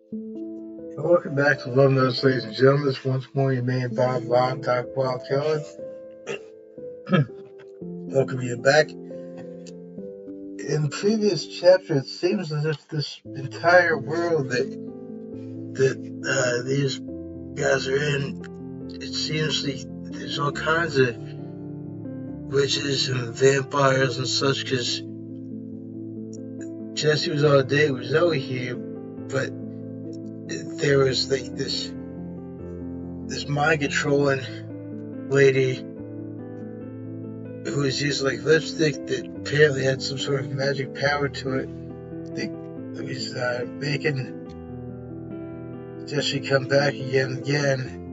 Welcome back to Love Notes, ladies and gentlemen. This once more your man Bob Doc Wild Killer. Welcome you back. In the previous chapter, it seems as if this entire world that these guys are in, it seems like there's all kinds of witches and vampires and such. Because Jesse was on a date with Zoe here, but there was like this mind controlling lady who was using like lipstick that apparently had some sort of magic power to it. That was making Jesse come back again and again.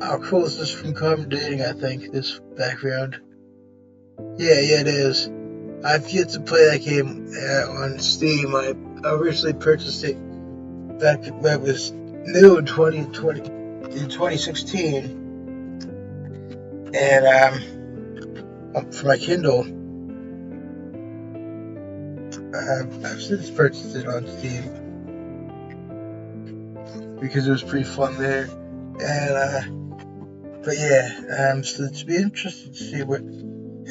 How cool is this from Common Dating, I think, this background? Yeah, it is. I've yet to play that game on Steam. I originally purchased it back when it was new in 2016. And for my Kindle, I've since purchased it on Steam because it was pretty fun there. And but yeah, so it's be interesting to see what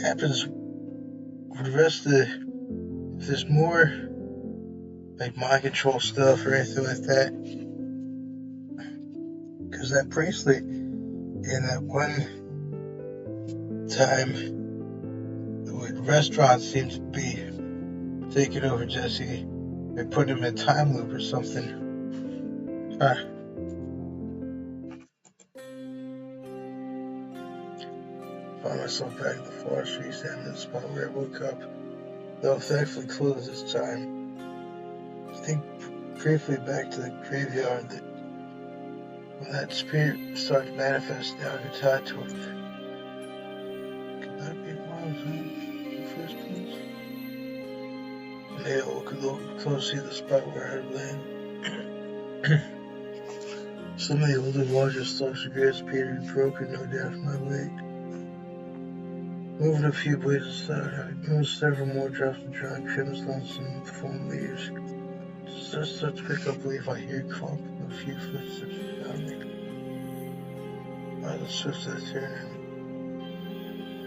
happens with the rest of if there's more like mind control stuff or anything like that. Because that bracelet in that one time, the restaurant seemed to be taking over Jesse. They put him in a time loop or something. Found myself back in the forestry, standing in the spot where I woke up, though thankfully closed this time. I think briefly back to the graveyard that when that spirit started to manifest down and tied to it. Could that be Miles in the first place? Maybe I'll look a little closely at the spot where I land. Some of the older, larger stalks of grass appeared to be broken, no doubt from my weight. Moving a few blades aside, I noticed several more drops of dry crimson on some fallen leaves. Just as I start to pick up a leaf, I hear a clump of a few footsteps around me. By the swift I turn in,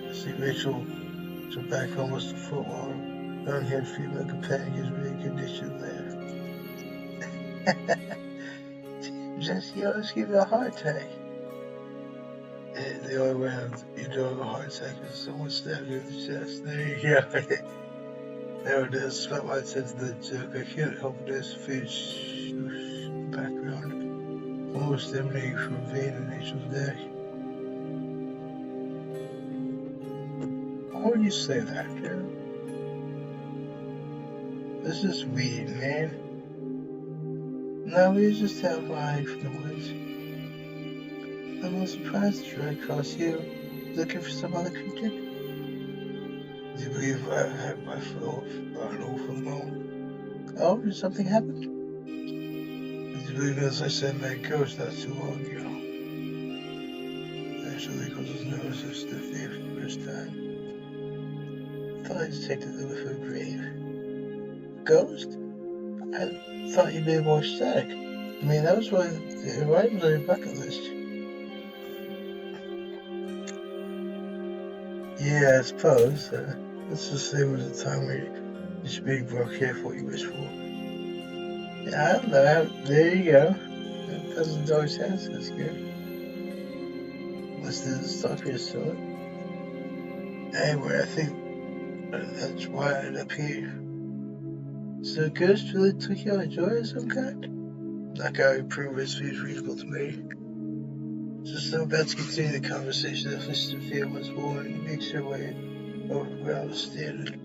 I see Rachel, so back almost a foot long. Brown-haired female companion gives me a good-natured laugh. Jesse, you always give me a heart attack. The only way you don't have a heart attack is someone stabbed you in the chest. There you go. There it is. Spotlight says the joke. I can't help but as fish background, almost emanating from a vein in Rachel's neck. Why would you say that, girl? This is weed, man. No, we just have flying from the woods. I'm a little surprised to run across you, looking for some other creature. Do you believe I had my fill of an awful moment? Oh, did something happen? Did you believe as I said my ghost not too long ago? Actually, because his nose was stiff there for the first time. I thought I detected the whiff of a grave. Ghost? I thought you'd be more ecstatic. I mean, that was one of the items on your bucket list. Yeah, I suppose. Let's just say it was a time where you should be more careful what you wish for. Yeah, I don't know. There you go. That doesn't always sound so good. Unless there's a stalker still. Anyway, I think that's why I ended up here. So a ghost really took you on joy of some kind? Not gonna prove it seems reasonable to me. Just so about to continue the conversation, the Mr. Field was born and makes her way over ground the standard.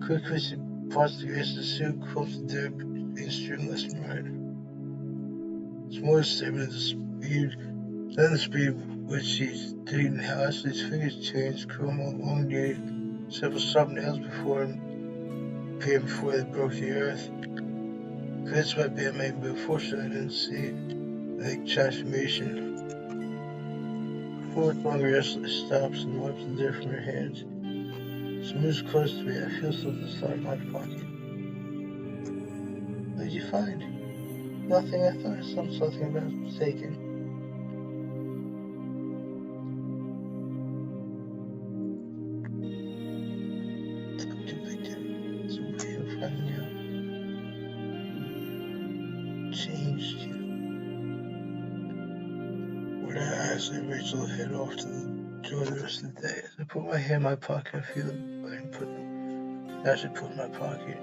Quickly she parts the grass of the suit, quilts the dirt, being strewn left and right. It's more stable than the speed which she's taken how Ashley's fingers changed, chrome elongated, several sharp nails before appeared before they broke the earth. This might be a maybe, but unfortunately I didn't see it. The transformation. Fourth longer Ashley stops and wipes the dirt from her hands. She moves close to me. I feel something slide in my pocket. Did you find? Nothing. I thought I saw something about taken. Too big to it's a way of finding out. Changed you. When I asked Rachel to head off to enjoy the rest of the day, as I put my hand in my pocket, I feel it. I should put in my pocket.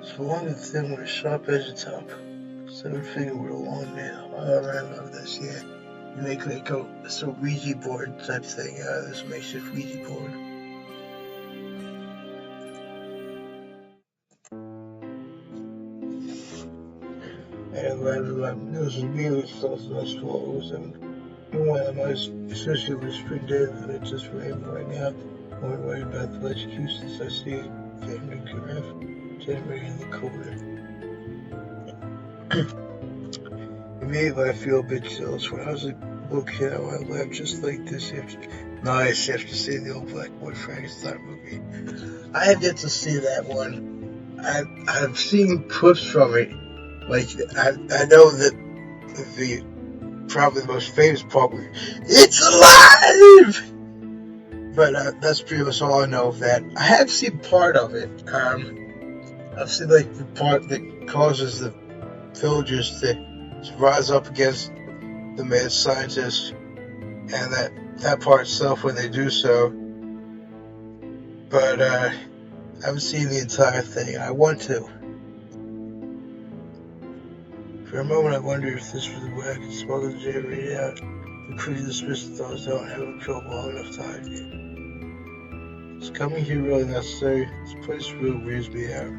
It's long and thin with a sharp edge at the top. 7-finger with a long nail. Oh, I love this, yeah. You make like it's a Ouija board type thing out of this makeshift Ouija board. And this was really so slow. And my associate was pretty dead, and it's just rain right now. I'm worried about the electrocutions I see family giraffe generating in the corner. Immediately I feel a bit jealous. When I was a little kid, I laughed just like this after seeing the old black boy Frankenstein movie. I have yet to see that one. I've seen clips from it. Like I know that the probably the most famous part was "It's alive," but that's pretty much all I know of that. I have seen part of it. I've seen like the part that causes the villagers to rise up against the mad scientist, and that part itself when they do so. But I haven't seen the entire thing. I want to. For a moment, I wonder if this was the way I could smuggle the generator out and quickly dismiss the thoughts I don't have a pill long enough to hide it. Is coming here really necessary? This place really weirds me out.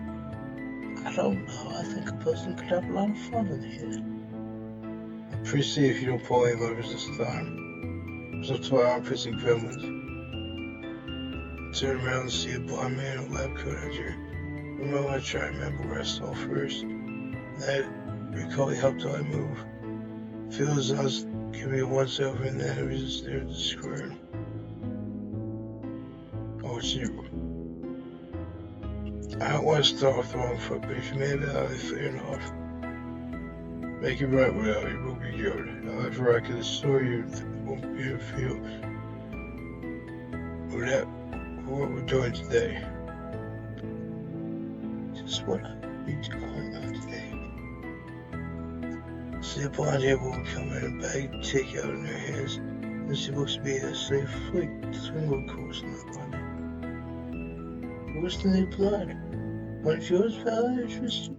I don't know. I think a person could have a lot of fun in here. I'll appreciate if you don't pull any levers this time. There's up to my armpits and gremlins. Turn around and see a blonde man in a lab coat out here. For a moment, I try to remember where I saw first. Then I recall he helped till I move. I feel as I was giving me a once over, and then I was just there to square. Oh, it's you. I don't want to start off the wrong foot, but if you made it out, fair enough. Make it right without you will be good. However, I can assure you that it won't be a feel what we're doing today. Just what I need to going on today. See a blonde hair woman come in a bag of takeout in her hands, and she looks at me as a safe flight swingle course in my body. What's the new blood? One of yours, Valerie, interested?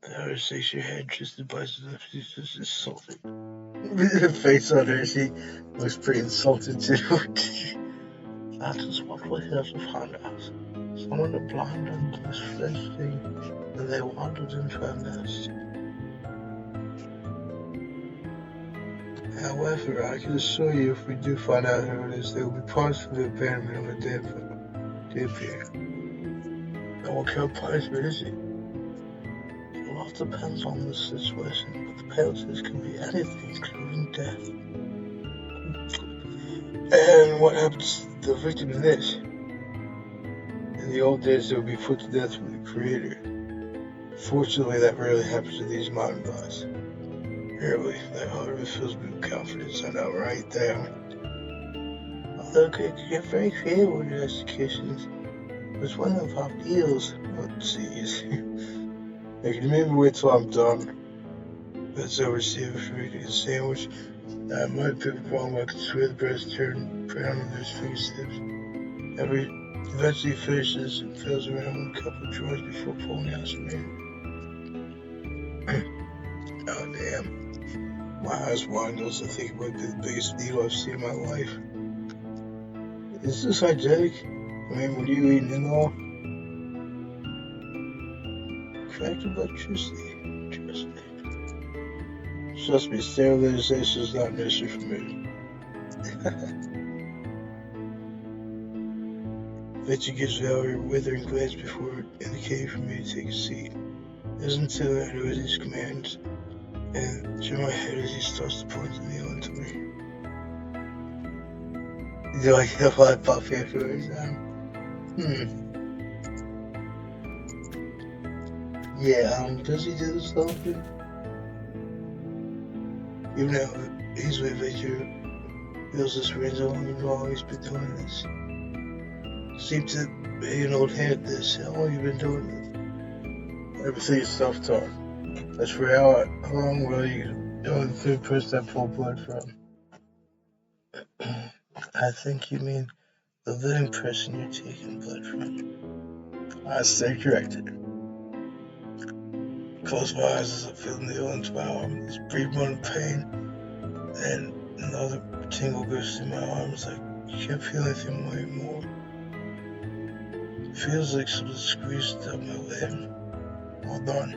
Valerie shakes her head, interested by herself. She's just insulted. The face on her, she looks pretty insulted too. That is what we're here to find out. Someone had blind under this flesh thing, and they wandered into our nest. However, I can assure you, if we do find out who it is, there will be parts of the abandonment of a dead pair. And what kind of punishment is it? A lot depends on the situation, but the penalties can be anything, including death. And what happens to the victim in this? In the old days, they would be put to death with the Creator. Fortunately, that rarely happens in these modern days. Really, that however fills me with confidence, I know right there. Although it could get very creative with your executions. There's one of our eels. Oh, jeez. I can maybe wait till I'm done. Let's oversee for making a sandwich. I might pick wrong, I can swear the breast turned brown on those fingertips. Eventually finishes and fills around with a couple of drawers before pulling out some in. Oh, damn. My eyes widen as I think it might be the biggest needle I've seen in my life. Is this hygienic? I mean, what are you eating and all? Cracked electricity. Interesting. Trust me, sterilization is not an issue for me. Victor gives Valerie a withering glance before indicating for me to take a seat. It isn't until I know his commands and turn my head as he starts to point the meal into me. Do I get a lot of puffy afterwards? Yeah, does he do this often? Even though he's with Victor, feels this range of long how he's been doing this. Seems to be an old hand this. How long you been doing this? Everything is self-taught. That's for how long will you know the third person I pull blood from? I think you mean the living person you're taking blood from. I stay corrected. Close my eyes as I feel the needle into my arm. This brief moment of pain, and another tingle goes through my arms. I can't feel anything anymore. It feels like something squeezed up my limb. All done.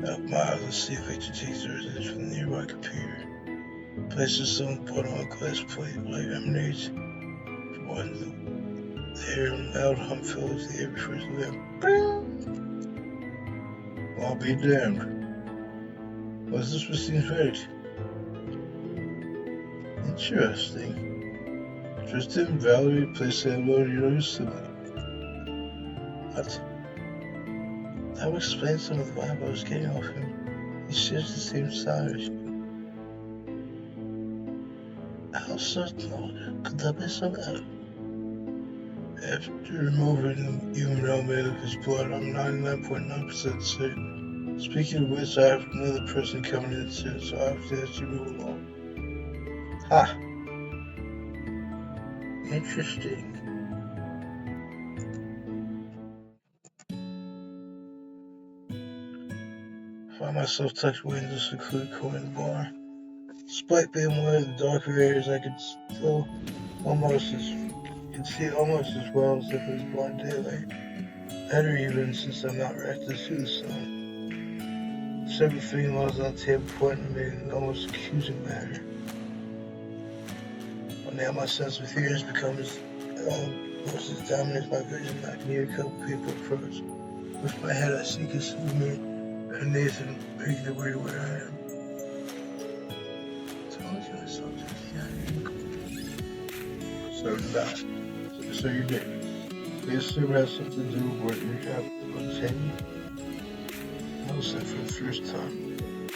I open my eyes and see Victor takes the resistance from the nearby computer. Places some blood on a glass plate, light emanates from one there, and loud hum fills the air before it's lit. I'll be damned. Was this what seems right? Interesting. Tristan, Valerie, place that load you know sibling. What? That would explain some of the vibe I was getting off him. He shares the same side as you. How certain could that be something? After removing the human element of his blood, I'm 99.9% certain. Speaking of which, I have another person coming in soon, so I have to ask you to move along. Ha! Interesting. I find myself tucked away in the secluded corner of the bar. Despite being aware of the darker areas, I could see almost as well as if it was blind daylight. Better even, since I'm not reckless to the sun. Several fingernails on the table pointing at me in an almost accusing manner. But now my sense of hearing has become almost as dominant as my vision. I can hear a couple people approach. With my head, I see Kasumi and Nathan making their way to where I am. Told you I saw just So did I. So you did. We assume it has something to do with what you have on the table. I was there for the first time.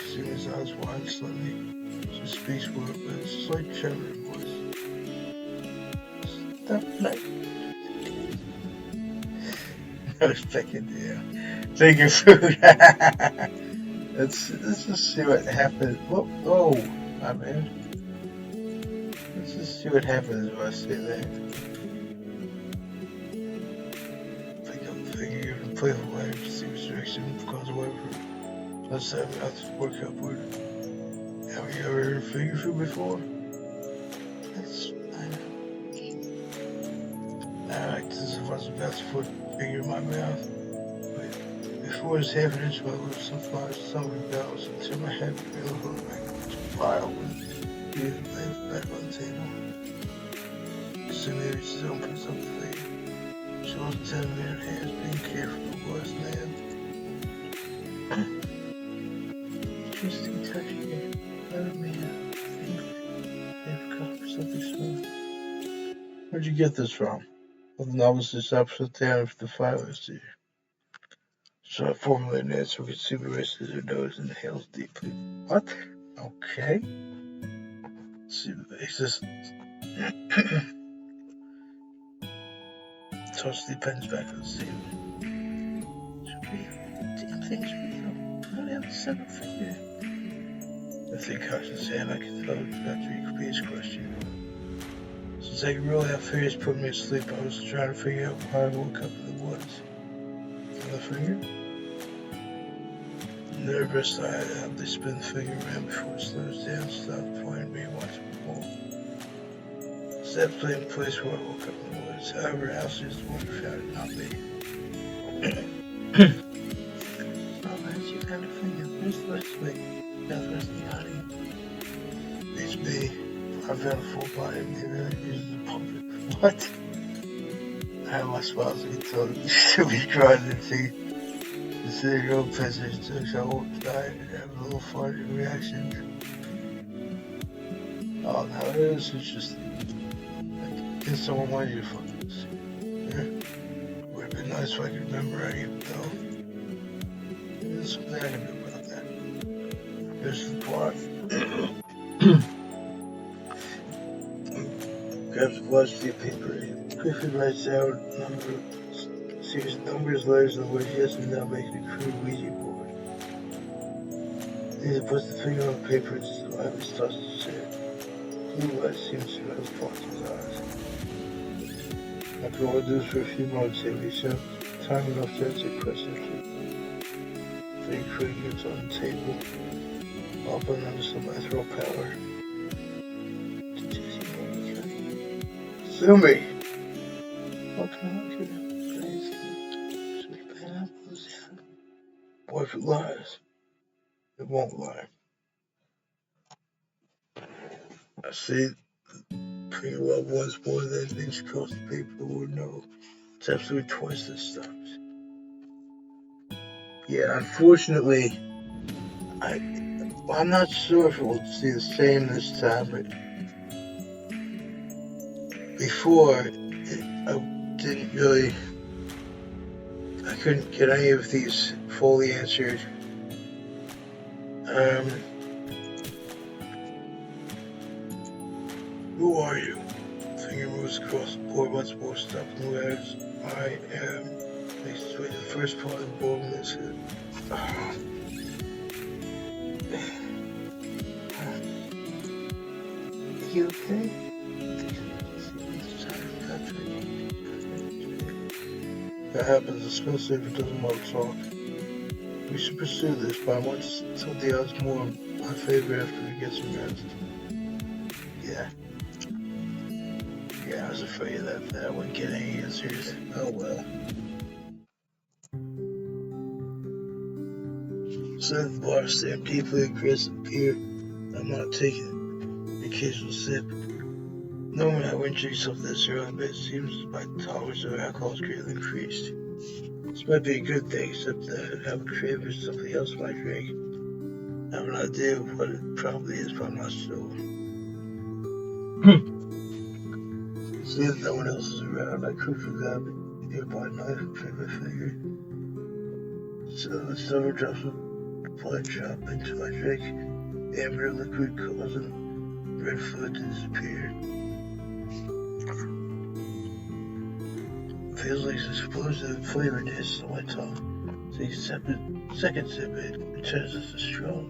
Seeing his eyes wide slightly. She speaks with a slight tremor in voice. Stop like I was checking taking food. let's just see what happens. Oh, my man. Let's just see what happens if I say that. Thinking of the playful way to see restriction becomes away from. Let's have it out to work upward. Have you ever heard of finger food before? That's I act as if I was about to put a finger in my mouth. But before his half an inch, my lips and flies somewhere balance until my head fell back to file and breathing back on the table. Assuming his own puts up the finger. She wasn't 10 minute hands being careful of what's now. Interesting touch here. Let me they've come for something smooth. Where'd you get this from? Well, the novelist is upside down with the file is here. So I formulate an answer we can see the rest of her nose and inhales deeply. What? Okay. Let's see the basis. Toss the pens back on the table. Should be damn things real. I don't have a seventh finger. I think Carson's hand, I can tell it's about to repeat his question. Since I could rule out fears put me asleep, I was trying to figure out why I woke up in the woods. Another finger? Nervous, I have to spin the finger around before it slows down, stop pointing me and watch it more. It's that same place where I woke up in the woods. However, Alice is the one who found it, not me. Alright, you found a finger. Where's the rest of it? Now the rest of the body. It's me. I found a full body of me that I used as a puppet. What? I had my spouse who told me to be crying and see. Consider your own position so I won't die and have a little funny reaction. Oh no, it was interesting. Like, did someone want you to fuck this? Yeah. Would have been Not so I can remember any of it though. There's something I can do about that. Here's the plot. Grabs a large sheet of paper and quickly writes out series of numbers, letters, and the words yes and no, making a crude Ouija board. Then he puts the finger on the paper and slightly starts to say blue light seems to have blocked his eyes. After all this for a few moments, he reached out time enough to answer questions. Three crickets on the table, up and under some ethereal power. Sue me! What can I do? Sweet pineapples, yeah. Boy, if it lies, it won't lie. I see pretty well once more than things across the paper would know. It's absolutely twice this stuff. Yeah, unfortunately, I'm not sure if it will see the same this time, but before, I couldn't get any of these fully answered. Who are you? Finger moves across the board once more, stopping the letters. I am. Makes its way to the first part of the board and this is. Are you okay? That happens, especially if it doesn't want to talk. We should pursue this, but I want to tilt the odds more in my favor after we get some rest. Yeah, I was afraid that I wouldn't get any answers. Oh well. Sitting at the bar, staring deeply at Chris and Peter. I'm not taking an occasional sip. Normally I wouldn't drink something this early, but it seems my tolerance of alcohol has greatly increased. This might be a good thing, except that I have a craving for something else when I drink. I have an idea of what it probably is, but I'm not sure. See if no one else is around, I quickly grab a nearby knife and trim my finger. So the silver drops of blood drop into my drink. Amber liquid causing red fluid to disappear. Feels like an explosion of flavor discs on my tongue. Take a second sip, it returns as a strong.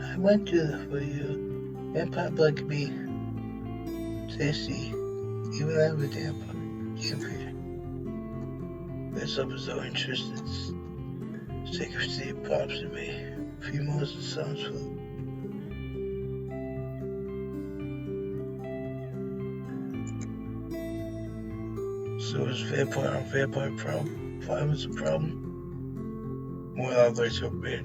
I went to for you. Vampire blood can be tasty, even out of a vampire. It's up as though interested. Take a seat, pops to me. A few moments of silence for So is vampire on vampire problem? Violence a problem? More than I'd like to admit.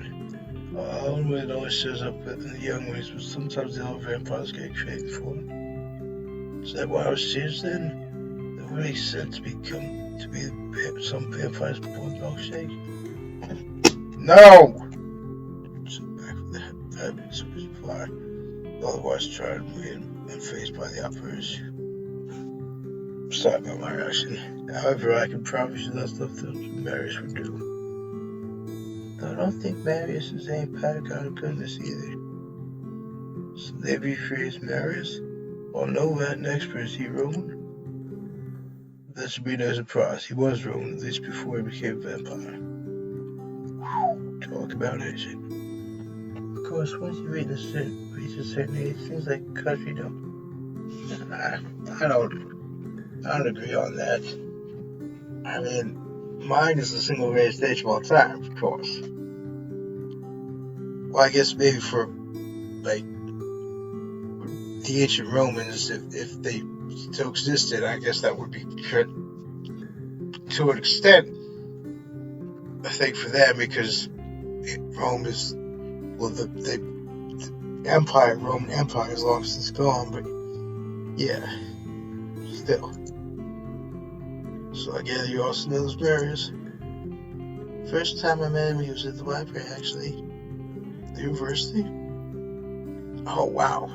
When it always shows up in the young ones, but sometimes the older vampires get craved for it. Is that why I was changed then? That would make sense to be some vampires born milkshake? No! Sit back with that habits of his fire. Otherwise tried and faced by the operators. Sorry about my reaction. However, I can promise you that stuff that Marius would do. Though I don't think Marius is any paragon of goodness either. So they rephrase Marius? Well, no Latin expert, is he Roman? That should be no surprise. He was Roman, at least before he became a vampire. Talk about aging. Of course, once you reach a certain age, things like country don't. I don't agree on that. I mean, mine is the single greatest age of all time, of course. Well, I guess maybe for, like, the ancient Romans, if they still existed, I guess that would be good to an extent, I think, for them, because Rome is, well, the empire, Roman Empire, as long as it's gone, but yeah, still. So I gather you also know those barriers. First time I met him, he was at the library, actually. The university? Oh, wow.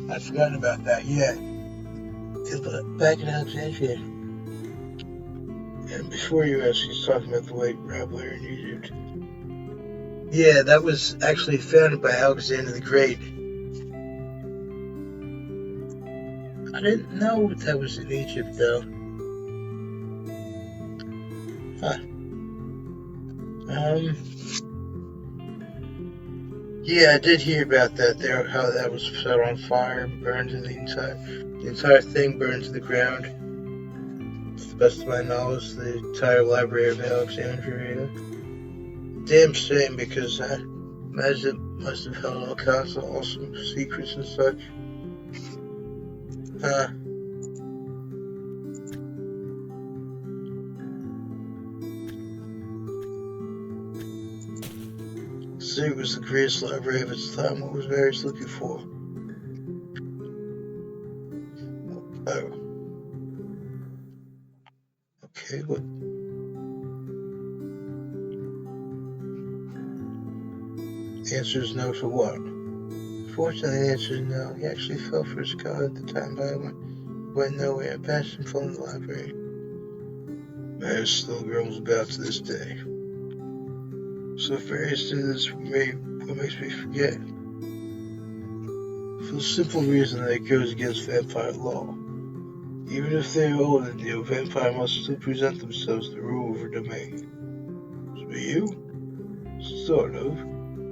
I'd forgotten about that, yeah. Back in Alexandria. And before you ask, he's talking about the white rabbler in Egypt. Yeah, that was actually founded by Alexander the Great. I didn't know that was in Egypt, though. Huh. Yeah, I did hear about that there, how that was set on fire, burned to the entire thing burned to the ground. To the best of my knowledge, the entire library of Alexandria. Damn shame, because I imagine it must have held all kinds of awesome secrets and such. So it was the greatest library of its time. What was Mary's looking for? Oh. Okay, what? The answer is no to what? Fortunately, the answer is no. He actually fell for his god at the time, but I went nowhere. I banished him from the library. Mary still grumbles about to this day. So if Marius did this for me, what makes me forget? For the simple reason that it goes against vampire law. Even if they are older than you, vampire must still present themselves to rule over domain. So you? Sort of.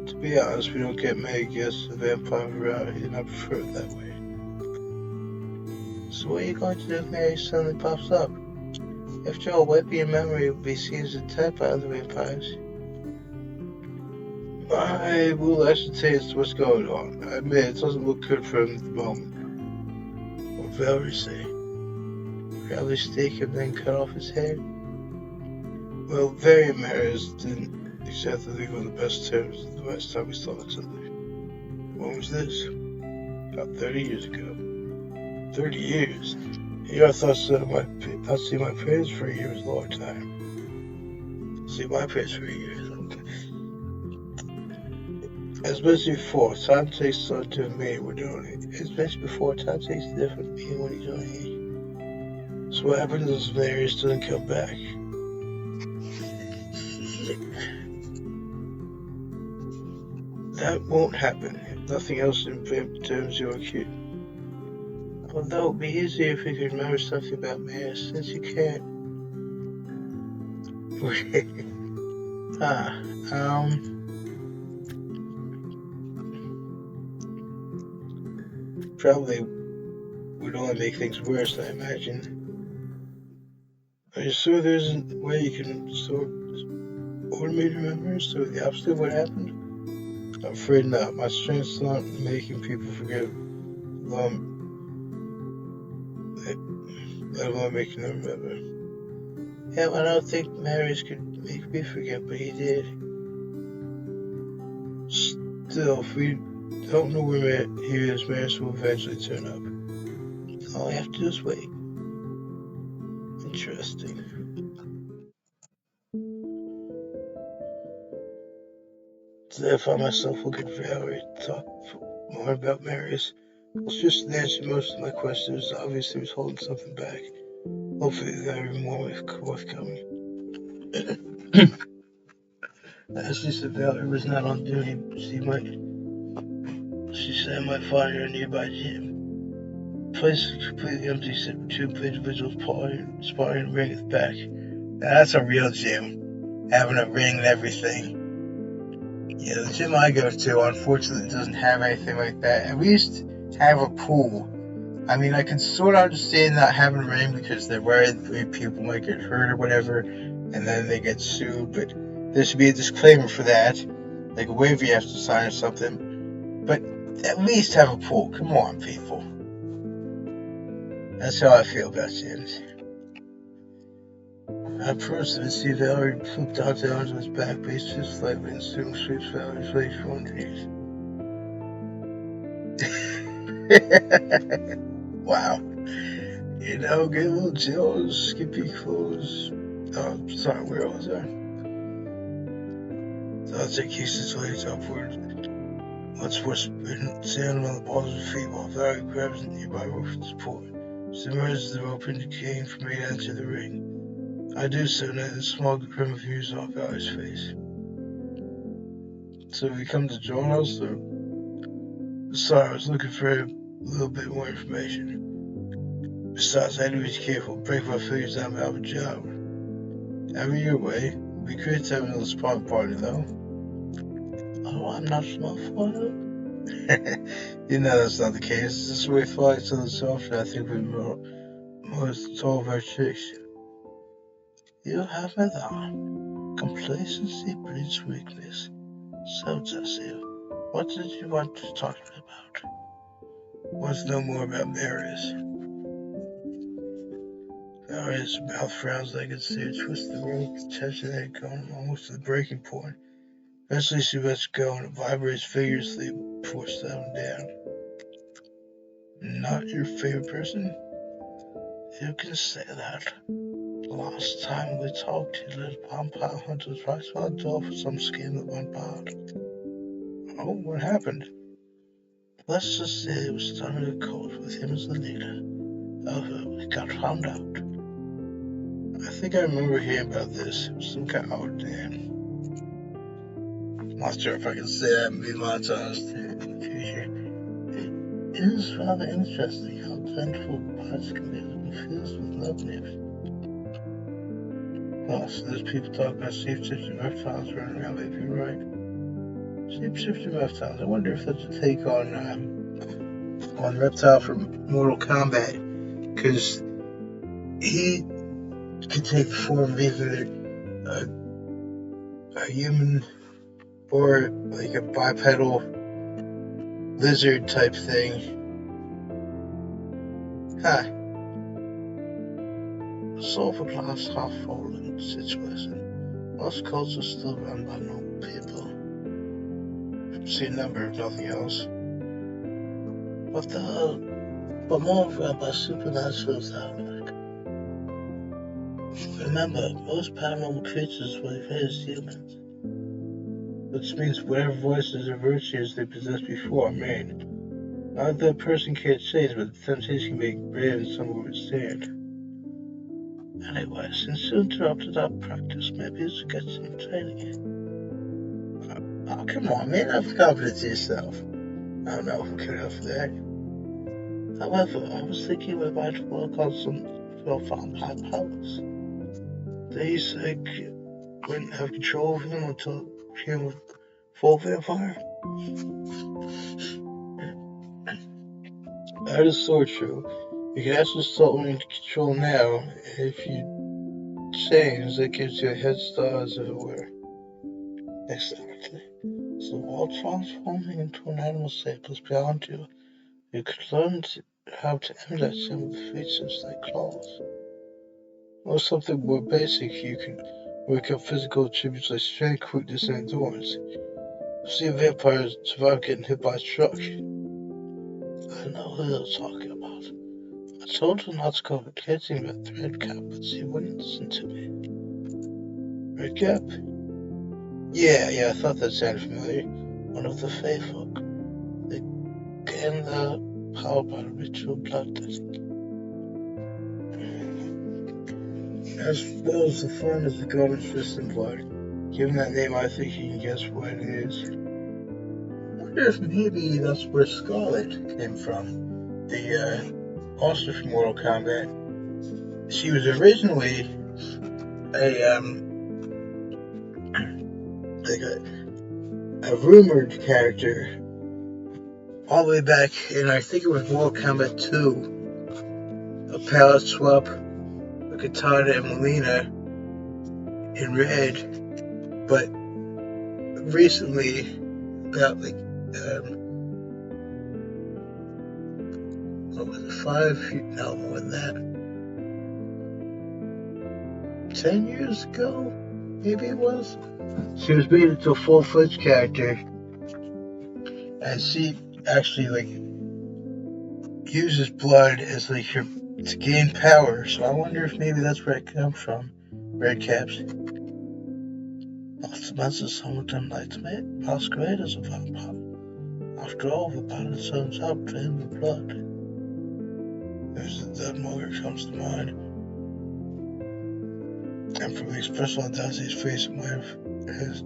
To be honest, we don't get many guests of vampire variety, and I prefer it that way. So what are you going to do if Mary suddenly pops up? After all, wiping your memory would be seen as a attack by other vampires. I will ascertain what's going on. I admit it doesn't look good for him at the moment. What did Valerie say? Probably stake him, then cut off his head? Well, Valerie and Marius didn't exactly leave on the best terms the last time we saw each other. When was this? About 30 years ago. 30 years? I thought not see my parents for a year was a long time. See my parents for a year. As mentioned before, time takes on a different meaning when you're doing it. As mentioned before, time takes a different meaning when you're doing it. So what happens if Marius doesn't come back? That won't happen. If nothing else in terms you're a kid. Although it would be easier if you could remember something about Marius, since you can't. Probably would only make things worse, I imagine. Are you sure there isn't a way you can sort automated memories so the opposite of what happened? I'm afraid not. My strength's not making people forget, let alone making them remember. Yeah, I don't think Marius could make me forget, but he did. Still, if we don't know where he is, Marius will eventually turn up. All I have to do is wait. Interesting. Today I find myself looking for Valerie to talk more about Marius. It's just answered most of my questions. Obviously, he was holding something back. Hopefully, there will be more forthcoming. As she said, Valerie was not on duty. She said I might find her in a nearby gym. The place is completely empty except for two individuals sparring ring at the back. Now that's a real gym. Having a ring and everything. Yeah, the gym I go to, unfortunately, doesn't have anything like that. At least have a pool. I mean, I can sort of understand not having a ring because they're worried people might get hurt or whatever, and then they get sued, but there should be a disclaimer for that, like a waiver you have to sign or something. But at least have a pool. Come on, people. That's how I feel about gyms. I approached him and see Valerie flipped Dante onto his back, but he's just slightly and soon sweeps Valerie's face from underneath. Wow. You know, get a little chills, skippy clothes. Oh, sorry, where was I? Dante keeps his legs upward. Once more standing on the balls of his feet while Valerie grabs a nearby rope for support. She emerges the rope indicating for me to enter the ring. I do so, and a small grin views off Valley's face. So we come to join us, or? Sorry, I was looking for a little bit more information. Besides, I had to be careful, break my fingers down about a job. Every your way, it'd be great to have another spawn party, though. Oh, I'm not small for it. You know that's not the case. This way flies to the soft, I think we most all of our chicks. You have me there. Complacency breeds weakness. So, Tessie, what did you want to talk to me about? Want to know more about Marius? Marius' mouth frowns like it's there, twists the rope, tension had gone almost to the breaking point. Eventually she lets go and it vibrates vigorously before settling down. Not your favorite person? You can say that. The last time we talked, you let a vampire hunters right to our door for some scheme that went bad. Oh, what happened? Let's just say it was starting a cult with him as the leader. However, we got found out. I think I remember hearing about this. It was some kind of damn. I'm not sure if I can say that and be monetized in the future. It is rather interesting how vengeful parts can be confused with love news. Oh, so there's people talking about shape-shifting reptiles running around, maybe you're right. Shape-shifting reptiles. I wonder if that's a take on Reptile from Mortal Kombat, because he can take the form of either a human or like a bipedal lizard type thing. Huh. Solve a glass half fallen situation. Most cults are still run by normal people. I've seen a number of nothing else. But more run by supernaturals out there. Remember, most paranormal creatures were raised humans. Which means whatever voices or virtues they possessed before are made. Not that a person can't change, but the temptation can be greater than some would withstand. Anyway, since you interrupted our practice, maybe you should get some training. Oh, come on, man, have confidence in yourself. I don't know if we're good enough for that. However, I was thinking we might work on some vampire powers. These wouldn't have control over them until it became a full vampire. That is so true. You can actually start learning to control now, and if you change, that gives you a head start as it were. Exactly. So while transforming into an animal shapeless beyond you, you could learn how to emulate some of the features like claws. Or something more basic, you can work up physical attributes like strength, quickness, and endurance. See vampires survive getting hit by a truck. I know who they're talking about. I told her not to go for catching with Redcap, but she wouldn't listen to me. Redcap? Yeah, I thought that sounded familiar. One of the faithful. They gain the power by ritual bloodletting. As well as the fun as the golden fist and blood. Given that name, I think you can guess what it is. I wonder if maybe that's where Scarlet came from. The monster from Mortal Kombat. She was originally a rumored character all the way back in, I think it was Mortal Kombat 2. A palette swap with Katana and Melina in red, but recently, about like what was it, 5? No, more than that. 10 years ago, maybe it was. She was made into a full-fledged character, and she actually like uses blood as like her to gain power. So I wonder if maybe that's where it comes from. Red caps. Not to mention some of them like to masquerade as a vampire. After all, the pilot turns out drained with blood. There's a dead mother comes to mind. and from the expression on Dante's face, it might have his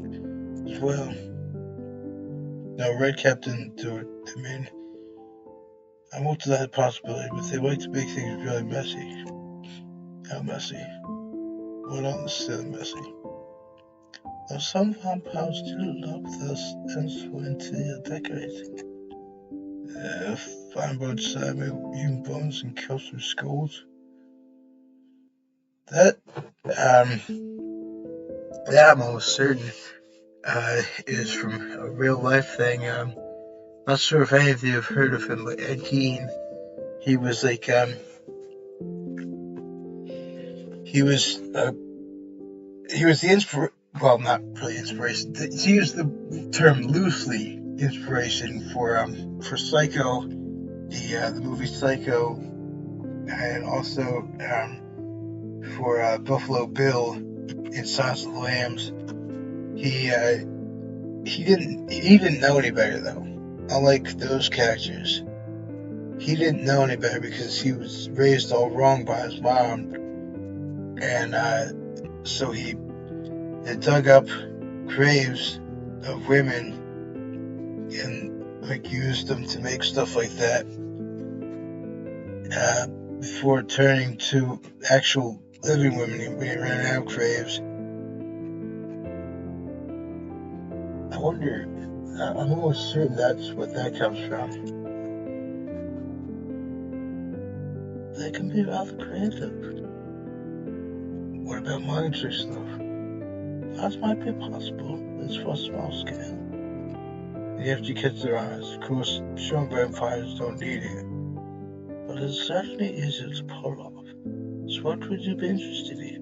as well. No, Redcap didn't do it. I mean, I looked at that possibility, but they like to make things really messy. How messy? Well, not necessarily messy. Now, some vampires do love this instrument decorating. Find both human bones and kill some skulls. That I'm almost certain is from a real life thing. Not sure if any of you have heard of him, but Ed Gein. He was like he was the well, not really inspiration. To use the term loosely, inspiration for Psycho, the movie Psycho, and also for Buffalo Bill in Silence of the Lambs. He didn't know any better though. Unlike those characters, he didn't know any better because he was raised all wrong by his mom, and so he dug up graves of women and like used them to make stuff like that before turning to actual living women. He ran out of graves. I wonder, I'm almost certain that's what that comes from. That can be rather creative. What about mind trick stuff? That might be possible, but it's for a small scale. You have to catch their eyes. Of course, strong vampires don't need it, but it's certainly easier to pull off. So what would you be interested in?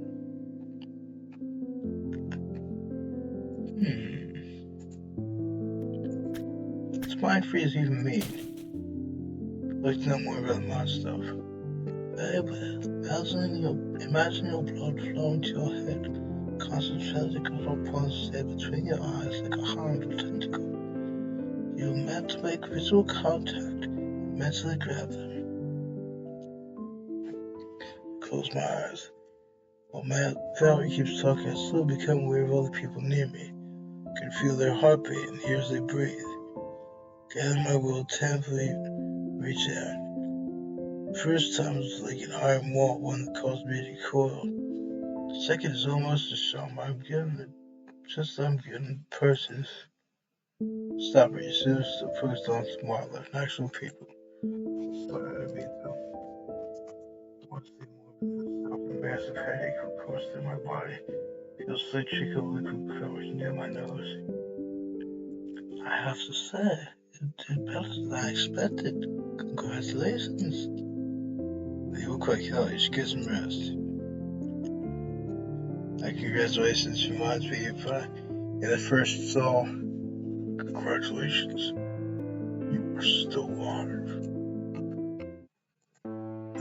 It's mind freeze even mean? I'd like to know more about my stuff. Very well. Imagine your blood flowing to your head. Concentrated little points stay between your eyes like a horrible tentacle. You're meant to make visual contact and mentally grab them. Close my eyes. While my family keeps talking, I still become aware of other people near me. I can feel their heartbeat and hear as they breathe. Gather my will, thankfully reach out. First time it was like an iron wall, one that caused me to recoil. The second is almost a charm. I'm getting persons. Stop it, you serious approach on tomorrow, like actual people. What I mean though. I want to see more of this. Stop a massive headache will course through my body. Feels like trickle liquid coverage near my nose. I have to say, you did better than I expected. Congratulations. You were quite careless. Get some rest. Congratulations reminds me of in the first Saw. Congratulations. You are still alive.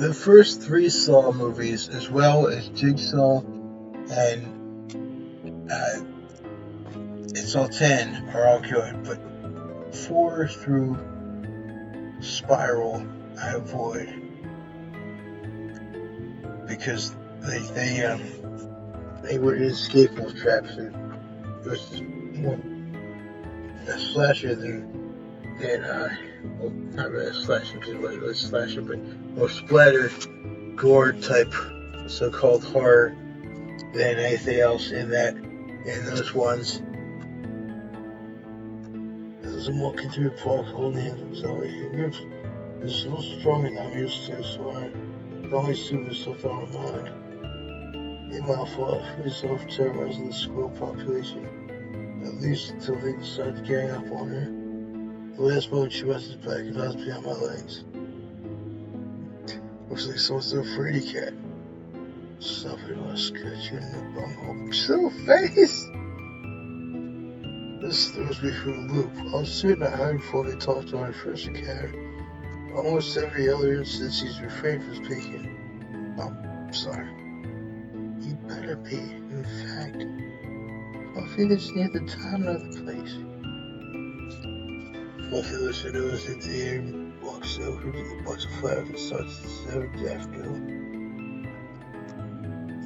The first 3 Saw movies, as well as Jigsaw and It's All 10, are all good, but 4 through Spiral I avoid because they were inescapable traps, and it was more a slasher than well, not really a slasher because it wasn't really a slasher, but more splatter, gore type so-called horror than anything else in those ones. There's a walking through the park holding hands with ZOE. It's so strong and I'm used to, so I can only assume there's something on my mind. Meanwhile, for myself terrorizing the squirrel population, at least until they decide to gang up on her. The last moment she rests back and hides behind my legs. Looks like someone's still a fraidy cat. Something will scratch you in the bunghole. Still face! This throws me through a loop. I was certain I heard before they talked to my first encounter. Almost every other instance he's refrained from speaking. Oh, sorry. He better be. In fact, I think it's neither time nor the place. Fluffy lifts her nose into the air and walks over to the bunch of flowers and starts to sew daffodil.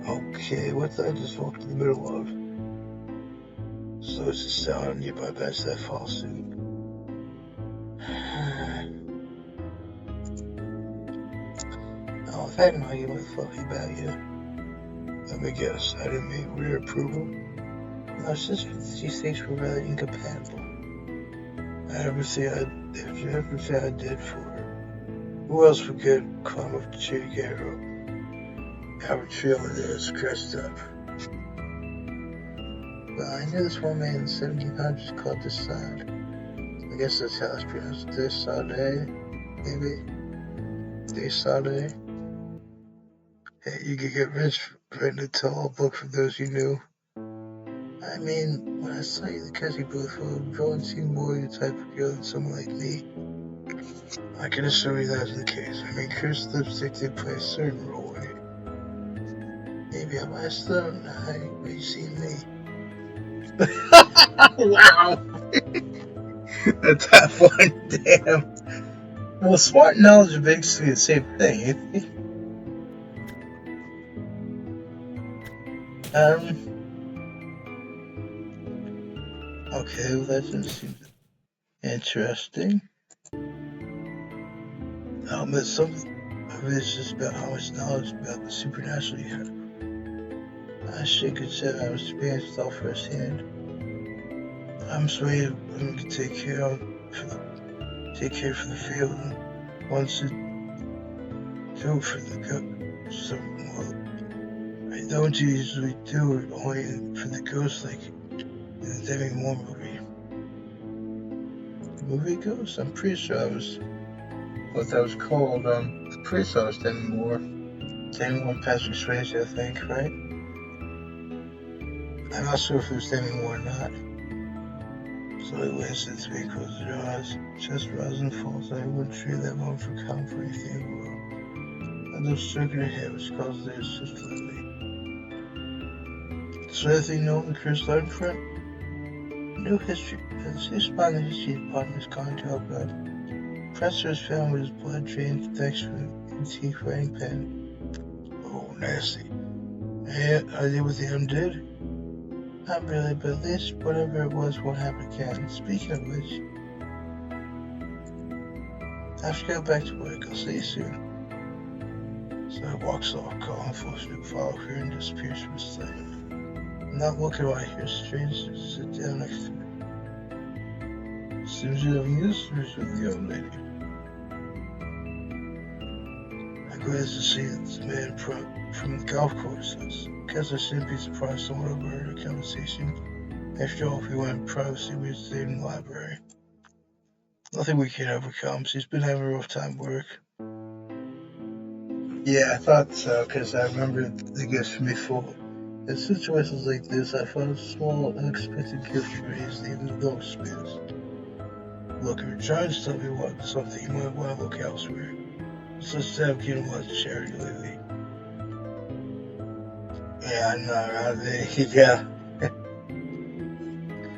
Okay, what did I just walk in the middle of? So it's a sound on nearby beds that fall suit. Oh, I've had an argument with Fluffy about you. Let me guess, I didn't meet with your approval? No, it's just she thinks we're rather incompatible. Everything I did for her. Who else would get climb up the tree to get her up? Our trail there is crushed up. But I knew this one man in the 1700s called this side. I guess that's how it's pronounced. This side, maybe? This side. Hey, you could get rich writing a tall book for those you knew. I mean, when I saw you, the Cassie booth would probably seem more the type of girl than someone like me. I can assure you that's the case. I mean, Chris lipstick did play a certain role in it. Maybe I messed up. Now you see me. Wow! That's that fun, damn. Well, smart and knowledge are basically the same thing, isn't it? Okay, well, that just seems interesting. But some of it's just about how much knowledge about the supernatural you have. I should consider I was experienced all firsthand. I'm sorry I can take care for the field and once to do for the ghost. So, well, I don't usually do it only for the ghost like in the Demi Moore movie. The movie Ghost? I'm pretty sure what that was called. I'm pretty sure it was Demi Moore. Demi Moore and Patrick Swayze, I think, right? I'm not sure if it was Demi Moore or not. So it wasted 3 closed your eyes. Just rising falls, I wouldn't trade that one for calm for anything in the world. And those stroking her head, which caused her to shift slightly. So anything known in Chris learned from it? No history. As he spun the history department is gone to help out. Professor is found with his blood drained infection from an antique writing pen. Oh, nasty. Yeah, are they what the did? Not really, but at least whatever it was won't happen again. Speaking of which, I have to go back to work. I'll see you soon. So I walks off, calling enforcement follow her and disappears from his sight. I'm not looking right here, stranger sit down next to me. Seems you have news with the young lady. I'm glad to see this man from the golf course. I guess I shouldn't be surprised someone overheard our conversation. After all, if we went in privacy, we'd stay in the library. Nothing we can't overcome. She's been having a rough time at work. Yeah, I thought so, because I remember the gifts from before. In situations like this, I found small, unexpected gifts raised even the dog spares. Look, if you're trying to tell me what something, you might want to look elsewhere. Such that I'm getting a lot of charity lately. Yeah, I know, right? Yeah.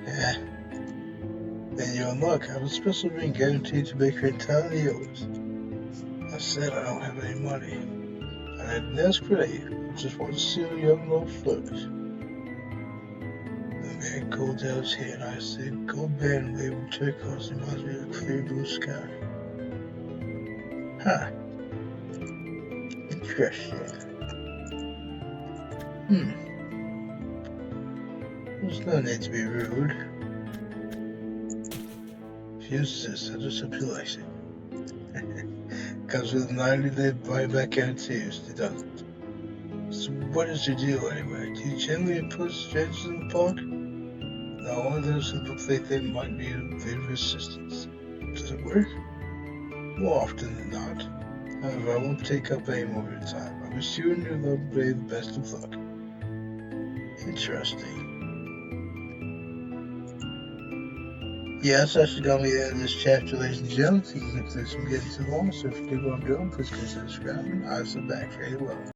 Yeah. Then you're in luck. I have a special ring guaranteed to make her entirely yours. I said I don't have any money. I didn't ask for that. I just want to see a young love flourish. The man cooled down his hand. I said, gold band labeled turquoise reminds me of a clear blue sky. Huh. Interesting. There's no need to be rude. If you insist, I'll just hope you like it. Comes with a 90-day buyback guarantees, it doesn't. So what is your deal anyway? Do you generally approach strangers in the park? No, only those who look like they might be in favor of assistance. Does it work? More often than not. However, I won't take up any more of your time. I wish you and your lovely brave the best of luck. Interesting. Yeah, that's actually going to be the end of this chapter, ladies and gentlemen. Seems like this is getting too long, so if you dig what I'm doing, please consider subscribing. I'll sit back very well.